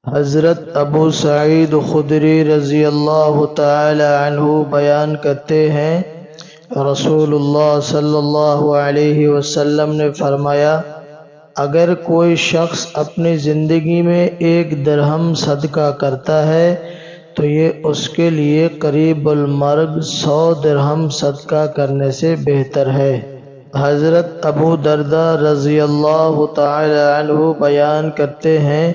حضرت ابو سعید خدری رضی اللہ تعالی عنہ بیان کرتے ہیں، رسول اللہ صلی اللہ علیہ وسلم نے فرمایا، اگر کوئی شخص اپنی زندگی میں 1 درہم صدقہ کرتا ہے تو یہ اس کے لیے قریب المرگ 100 درہم صدقہ کرنے سے بہتر ہے۔ حضرت ابو درداء رضی اللہ تعالی عنہ بیان کرتے ہیں،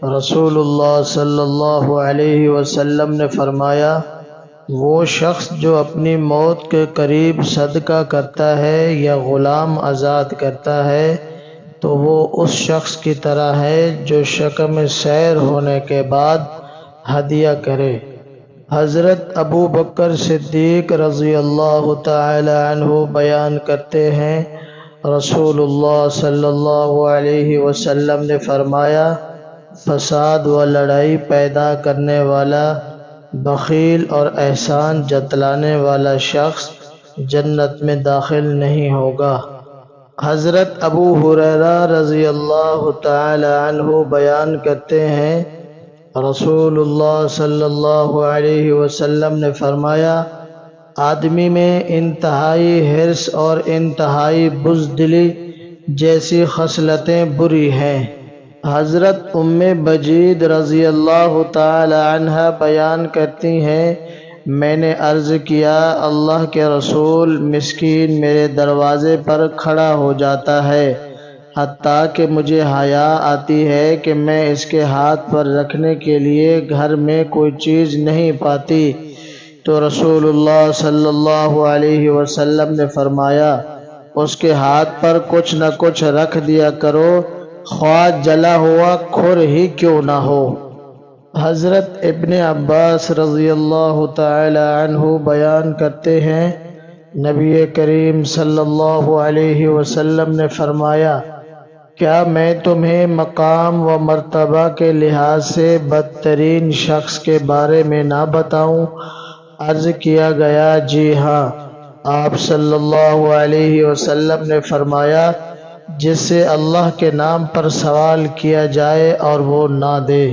رسول اللہ صلی اللہ علیہ وسلم نے فرمایا، وہ شخص جو اپنی موت کے قریب صدقہ کرتا ہے یا غلام آزاد کرتا ہے تو وہ اس شخص کی طرح ہے جو شکم سیر ہونے کے بعد ہدیہ کرے۔ حضرت ابو بکر صدیق رضی اللہ تعالی عنہ بیان کرتے ہیں، رسول اللہ صلی اللہ علیہ وسلم نے فرمایا، فساد و لڑائی پیدا کرنے والا، بخیل اور احسان جتلانے والا شخص جنت میں داخل نہیں ہوگا۔ حضرت ابو ہریرہ رضی اللہ تعالی عنہ بیان کرتے ہیں، رسول اللہ صلی اللہ علیہ وسلم نے فرمایا، آدمی میں انتہائی حرص اور انتہائی بزدلی جیسی خصلتیں بری ہیں۔ حضرت ام بجید رضی اللہ تعالی عنہا بیان کرتی ہیں، میں نے عرض کیا، اللہ کے رسول، مسکین میرے دروازے پر کھڑا ہو جاتا ہے، حتیٰ کہ مجھے حیا آتی ہے کہ میں اس کے ہاتھ پر رکھنے کے لیے گھر میں کوئی چیز نہیں پاتی، تو رسول اللہ صلی اللہ علیہ وسلم نے فرمایا، اس کے ہاتھ پر کچھ نہ کچھ رکھ دیا کرو، خواہ جلا ہوا کھر ہی کیوں نہ ہو۔ حضرت ابن عباس رضی اللہ تعالی عنہ بیان کرتے ہیں، نبی کریم صلی اللہ علیہ وسلم نے فرمایا، کیا میں تمہیں مقام و مرتبہ کے لحاظ سے بدترین شخص کے بارے میں نہ بتاؤں؟ عرض کیا گیا، جی ہاں۔ آپ صلی اللہ علیہ وسلم نے فرمایا، جس سے اللہ کے نام پر سوال کیا جائے اور وہ نہ دے۔